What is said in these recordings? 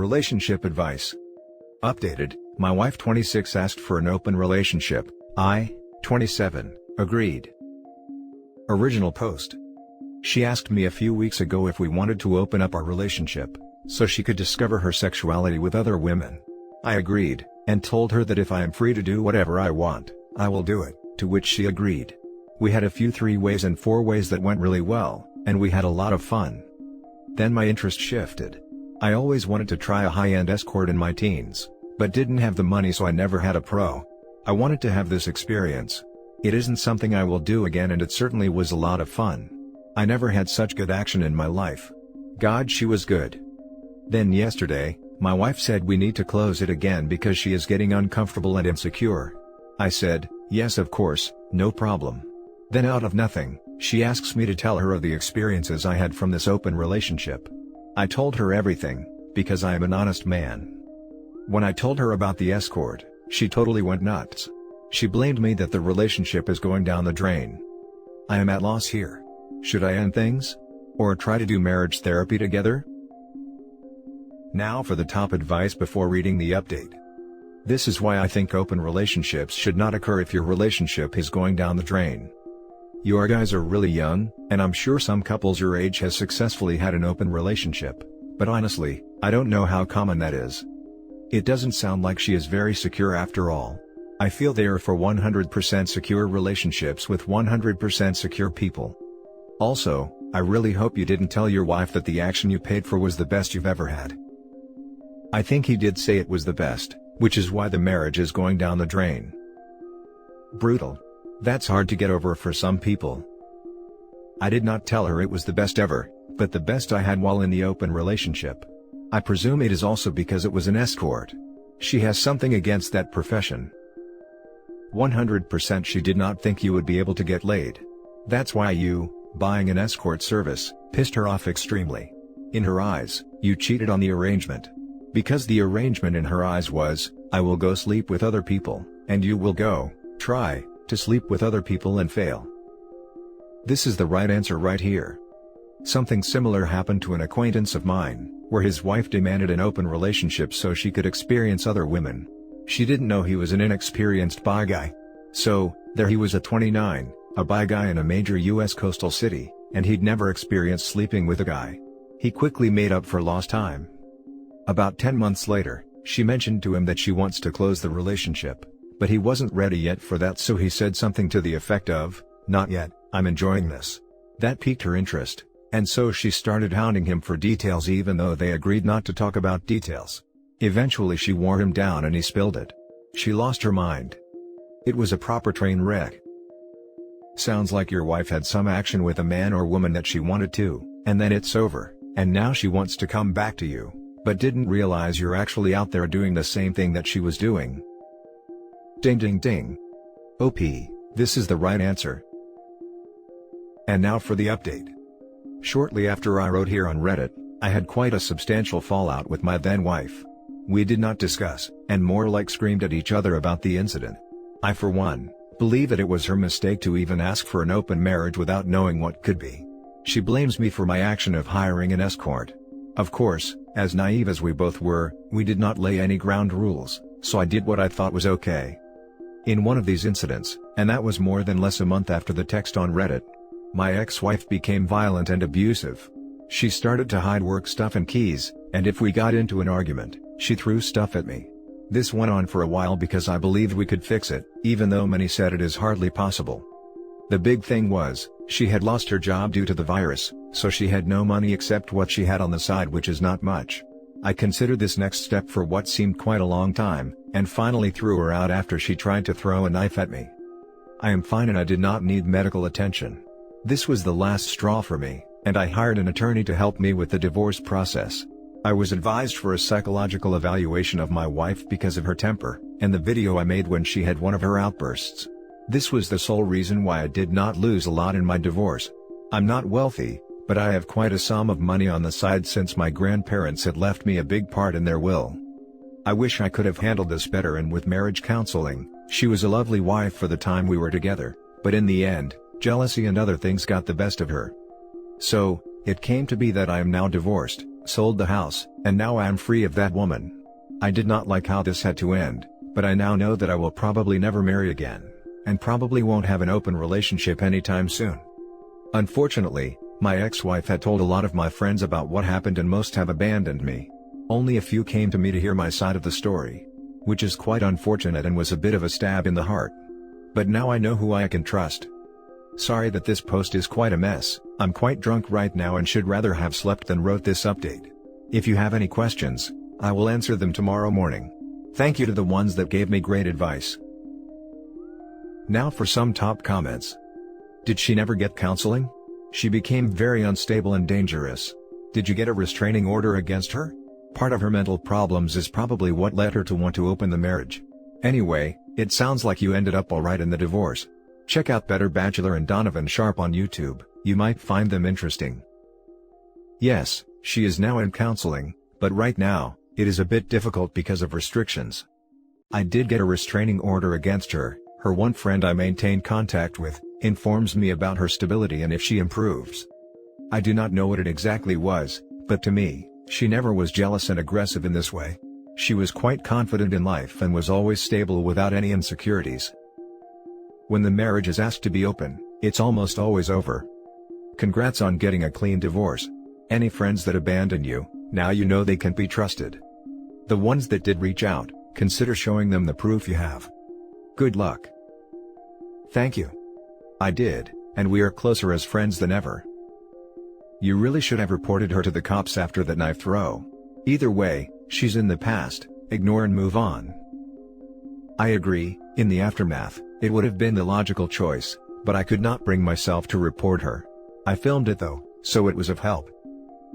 Relationship advice. Updated, my wife 26 asked for an open relationship, I, 27, agreed. Original post. She asked me a few weeks ago if we wanted to open up our relationship, so she could discover her sexuality with other women. I agreed, and told her that if I am free to do whatever I want, I will do it, to which she agreed. We had a few 3-ways and 4-ways that went really well, and we had a lot of fun. Then my interest shifted. I always wanted to try a high-end escort in my teens, but didn't have the money, so I never had a pro. I wanted to have this experience. It isn't something I will do again, and it certainly was a lot of fun. I never had such good action in my life. God, she was good. Then yesterday, my wife said we need to close it again because she is getting uncomfortable and insecure. I said, yes, of course, no problem. Then out of nothing, she asks me to tell her of the experiences I had from this open relationship. I told her everything, because I am an honest man. When I told her about the escort, she totally went nuts. She blamed me that the relationship is going down the drain. I am at loss here. Should I end things? Or try to do marriage therapy together? Now for the top advice before reading the update. This is why I think open relationships should not occur if your relationship is going down the drain. You guys are really young, and I'm sure some couples your age has successfully had an open relationship, but honestly, I don't know how common that is. It doesn't sound like she is very secure after all. I feel they are for 100% secure relationships with 100% secure people. Also, I really hope you didn't tell your wife that the action you paid for was the best you've ever had. I think he did say it was the best, which is why the marriage is going down the drain. Brutal. That's hard to get over for some people. I did not tell her it was the best ever, but the best I had while in the open relationship. I presume it is also because it was an escort. She has something against that profession. 100% she did not think you would be able to get laid. That's why you, buying an escort service, pissed her off extremely. In her eyes, you cheated on the arrangement. Because the arrangement in her eyes was, I will go sleep with other people, and you will go, try to sleep with other people and fail. This is the right answer right here. Something similar happened to an acquaintance of mine, where his wife demanded an open relationship so she could experience other women. She didn't know he was an inexperienced bi guy. So, there he was at 29, a bi guy in a major US coastal city, and he'd never experienced sleeping with a guy. He quickly made up for lost time. About 10 months later, she mentioned to him that she wants to close the relationship. But he wasn't ready yet for that, so he said something to the effect of, "Not yet, I'm enjoying this." That piqued her interest, and so she started hounding him for details even though they agreed not to talk about details. Eventually she wore him down and he spilled it. She lost her mind. It was a proper train wreck. Sounds like your wife had some action with a man or woman that she wanted to, and then it's over, and now she wants to come back to you, but didn't realize you're actually out there doing the same thing that she was doing. Ding ding ding. OP, this is the right answer. And now for the update. Shortly after I wrote here on Reddit, I had quite a substantial fallout with my then wife. We did not discuss, and more like screamed at each other about the incident. I for one, believe that it was her mistake to even ask for an open marriage without knowing what could be. She blames me for my action of hiring an escort. Of course, as naive as we both were, we did not lay any ground rules, so I did what I thought was okay. In one of these incidents, and that was more than less a month after the text on Reddit, my ex-wife became violent and abusive. She started to hide work stuff and keys, and if we got into an argument, she threw stuff at me. This went on for a while because I believed we could fix it, even though many said it is hardly possible. The big thing was, she had lost her job due to the virus, so she had no money except what she had on the side, which is not much. I considered this next step for what seemed quite a long time, and finally threw her out after she tried to throw a knife at me. I am fine and I did not need medical attention. This was the last straw for me, and I hired an attorney to help me with the divorce process. I was advised for a psychological evaluation of my wife because of her temper, and the video I made when she had one of her outbursts. This was the sole reason why I did not lose a lot in my divorce. I'm not wealthy, but I have quite a sum of money on the side since my grandparents had left me a big part in their will. I wish I could have handled this better, and with marriage counseling, she was a lovely wife for the time we were together, but in the end, jealousy and other things got the best of her. So, it came to be that I am now divorced, sold the house, and now I am free of that woman. I did not like how this had to end, but I now know that I will probably never marry again, and probably won't have an open relationship anytime soon. Unfortunately, my ex-wife had told a lot of my friends about what happened and most have abandoned me. Only a few came to me to hear my side of the story, which is quite unfortunate and was a bit of a stab in the heart. But now I know who I can trust. Sorry that this post is quite a mess. I'm quite drunk right now and should rather have slept than wrote this update. If you have any questions, I will answer them tomorrow morning. Thank you to the ones that gave me great advice. Now for some top comments. Did she never get counseling? She became very unstable and dangerous. Did you get a restraining order against her? Part of her mental problems is probably what led her to want to open the marriage. Anyway, it sounds like you ended up alright in the divorce. Check out Better Bachelor and Donovan Sharp on YouTube, you might find them interesting. Yes, she is now in counseling, but right now, it is a bit difficult because of restrictions. I did get a restraining order against her. Her one friend I maintain contact with, informs me about her stability and if she improves. I do not know what it exactly was, but to me, she never was jealous and aggressive in this way. She was quite confident in life and was always stable without any insecurities. When the marriage is asked to be open, it's almost always over. Congrats on getting a clean divorce. Any friends that abandon you, now you know they can't be trusted. The ones that did reach out, consider showing them the proof you have. Good luck. Thank you. I did, and we are closer as friends than ever. You really should have reported her to the cops after that knife throw. Either way, she's in the past, ignore and move on. I agree, in the aftermath, it would have been the logical choice, but I could not bring myself to report her. I filmed it though, so it was of help.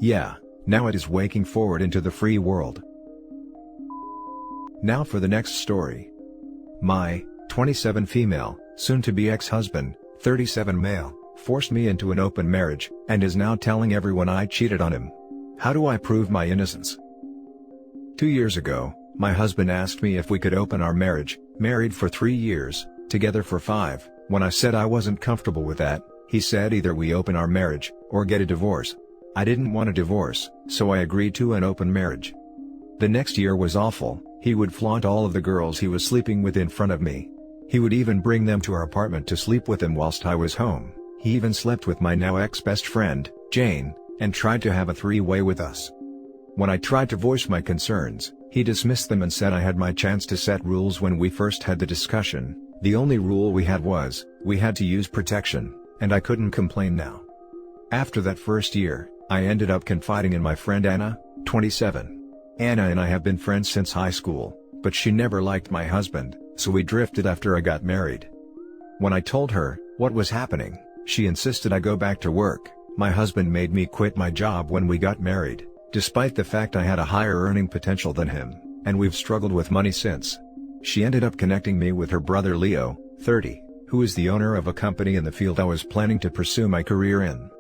Yeah, now it is waking forward into the free world. Now for the next story. My 27 female, soon-to-be ex-husband, 37 male, forced me into an open marriage, and is now telling everyone I cheated on him. How do I prove my innocence? 2 years ago, my husband asked me if we could open our marriage, married for 3 years, together for 5, when I said I wasn't comfortable with that, he said either we open our marriage, or get a divorce. I didn't want a divorce, so I agreed to an open marriage. The next year was awful. He would flaunt all of the girls he was sleeping with in front of me. He would even bring them to our apartment to sleep with him whilst I was home. He even slept with my now ex-best friend, Jane, and tried to have a three-way with us. When I tried to voice my concerns, he dismissed them and said I had my chance to set rules when we first had the discussion. The only rule we had was, we had to use protection, and I couldn't complain now. After that first year, I ended up confiding in my friend Anna, 27. Anna and I have been friends since high school, but she never liked my husband, so we drifted after I got married. When I told her what was happening, she insisted I go back to work. My husband made me quit my job when we got married, despite the fact I had a higher earning potential than him, and we've struggled with money since. She ended up connecting me with her brother Leo, 30, who is the owner of a company in the field I was planning to pursue my career in.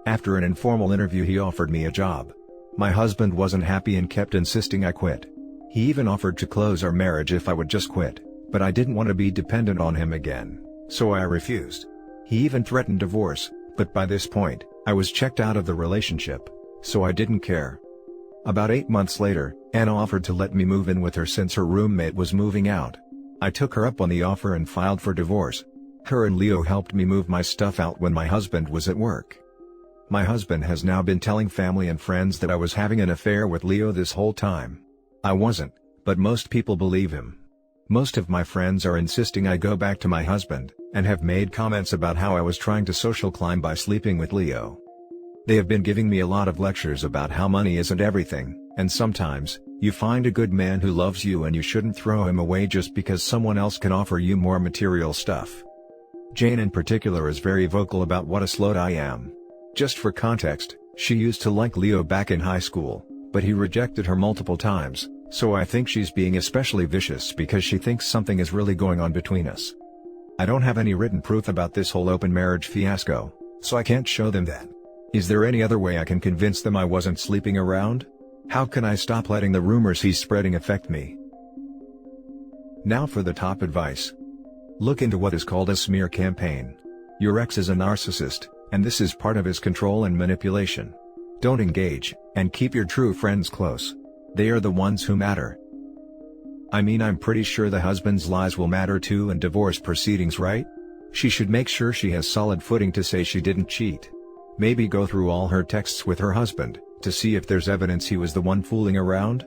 After an informal interview he offered me a job. My husband wasn't happy and kept insisting I quit. He even offered to close our marriage if I would just quit, but I didn't want to be dependent on him again, so I refused. He even threatened divorce, but by this point, I was checked out of the relationship, so I didn't care. About 8 months later, Anna offered to let me move in with her since her roommate was moving out. I took her up on the offer and filed for divorce. Her and Leo helped me move my stuff out when my husband was at work. My husband has now been telling family and friends that I was having an affair with Leo this whole time. I wasn't, but most people believe him. Most of my friends are insisting I go back to my husband, and have made comments about how I was trying to social climb by sleeping with Leo. They have been giving me a lot of lectures about how money isn't everything, and sometimes, you find a good man who loves you and you shouldn't throw him away just because someone else can offer you more material stuff. Jane in particular is very vocal about what a slut I am. Just for context, she used to like Leo back in high school, but he rejected her multiple times, so I think she's being especially vicious because she thinks something is really going on between us. I don't have any written proof about this whole open marriage fiasco, so I can't show them that. Is there any other way I can convince them I wasn't sleeping around? How can I stop letting the rumors he's spreading affect me? Now for the top advice. Look into what is called a smear campaign. Your ex is a narcissist, and this is part of his control and manipulation. Don't engage, and keep your true friends close. They are the ones who matter. I mean, I'm pretty sure the husband's lies will matter too in divorce proceedings, right? She should make sure she has solid footing to say she didn't cheat. Maybe go through all her texts with her husband, to see if there's evidence he was the one fooling around.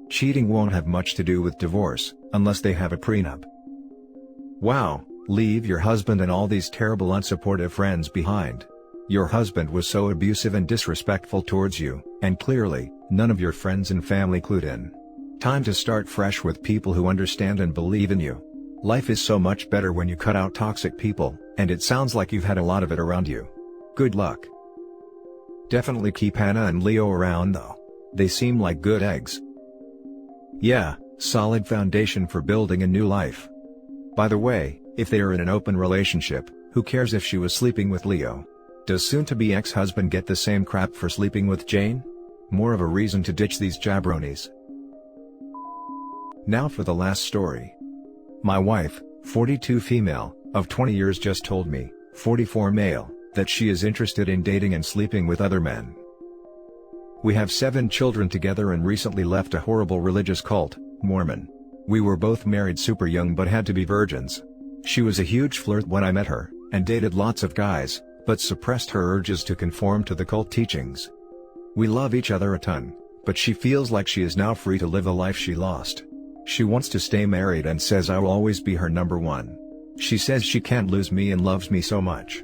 Cheating won't have much to do with divorce, unless they have a prenup. Wow, leave your husband and all these terrible unsupportive friends behind. Your husband was so abusive and disrespectful towards you, and clearly, none of your friends and family clued in. Time to start fresh with people who understand and believe in you. Life is so much better when you cut out toxic people, and it sounds like you've had a lot of it around you. Good luck. Definitely keep Hannah and Leo around though. They seem like good eggs. Yeah, solid foundation for building a new life. By the way, if they are in an open relationship, who cares if she was sleeping with Leo? Does soon-to-be ex-husband get the same crap for sleeping with Jane? More of a reason to ditch these jabronis. Now for the last story. My wife, 42 female, of 20 years just told me, 44 male, that she is interested in dating and sleeping with other men. We have 7 children together and recently left a horrible religious cult, Mormon. We were both married super young but had to be virgins. She was a huge flirt when I met her, and dated lots of guys, but suppressed her urges to conform to the cult teachings. We love each other a ton, but she feels like she is now free to live the life she lost. She wants to stay married and says I will always be her number one. She says she can't lose me and loves me so much.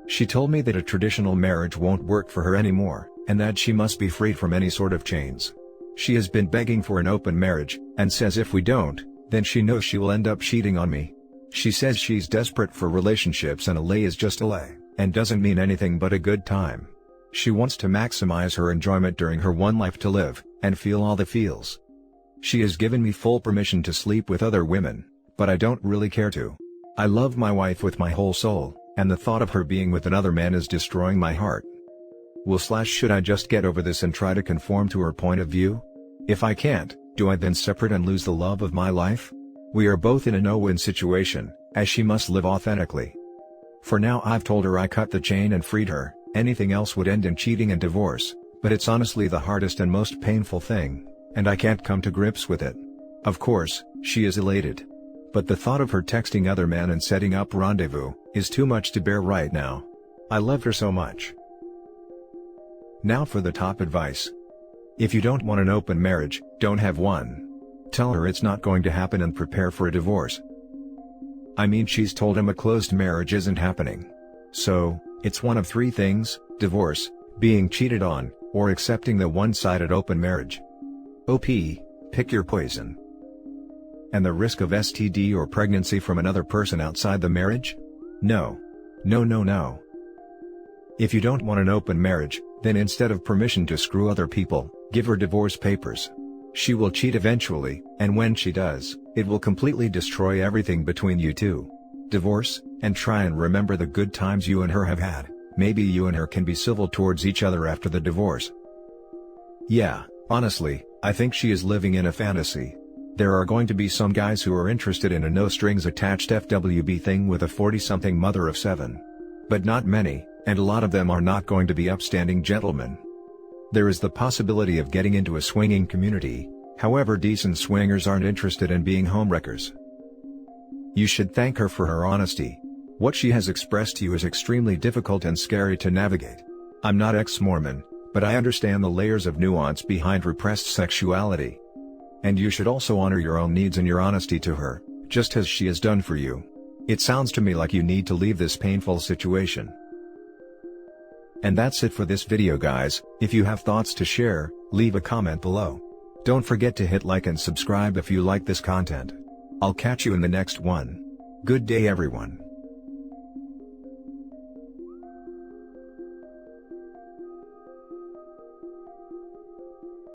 She told me that a traditional marriage won't work for her anymore, and that she must be freed from any sort of chains. She has been begging for an open marriage, and says if we don't, then she knows she will end up cheating on me. She says she's desperate for relationships and a lay is just a lay, and doesn't mean anything but a good time. She wants to maximize her enjoyment during her one life to live, and feel all the feels. She has given me full permission to sleep with other women, but I don't really care to. I love my wife with my whole soul, and the thought of her being with another man is destroying my heart. Should I just get over this and try to conform to her point of view? If I can't, do I then separate and lose the love of my life? We are both in a no-win situation, as she must live authentically. For now I've told her I cut the chain and freed her, anything else would end in cheating and divorce, but it's honestly the hardest and most painful thing, and I can't come to grips with it. Of course, she is elated. But the thought of her texting other men and setting up rendezvous, is too much to bear right now. I love her so much. Now for the top advice. If you don't want an open marriage, don't have one. Tell her it's not going to happen and prepare for a divorce. I mean, she's told him a closed marriage isn't happening. So, it's one of 3 things: divorce, being cheated on, or accepting the one-sided open marriage. OP, pick your poison. And the risk of STD or pregnancy from another person outside the marriage? No. No, no, no. If you don't want an open marriage, then instead of permission to screw other people, give her divorce papers. She will cheat eventually, and when she does, it will completely destroy everything between you two. Divorce, and try and remember the good times you and her have had. Maybe you and her can be civil towards each other after the divorce. Yeah, honestly, I think she is living in a fantasy. There are going to be some guys who are interested in a no-strings-attached FWB thing with a 40-something mother of 7. But not many, and a lot of them are not going to be upstanding gentlemen. There is the possibility of getting into a swinging community, however decent swingers aren't interested in being homewreckers. You should thank her for her honesty. What she has expressed to you is extremely difficult and scary to navigate. I'm not ex-Mormon, but I understand the layers of nuance behind repressed sexuality. And you should also honor your own needs and your honesty to her, just as she has done for you. It sounds to me like you need to leave this painful situation. And that's it for this video, guys. If you have thoughts to share, leave a comment below. Don't forget to hit like and subscribe if you like this content. I'll catch you in the next one. Good day, everyone.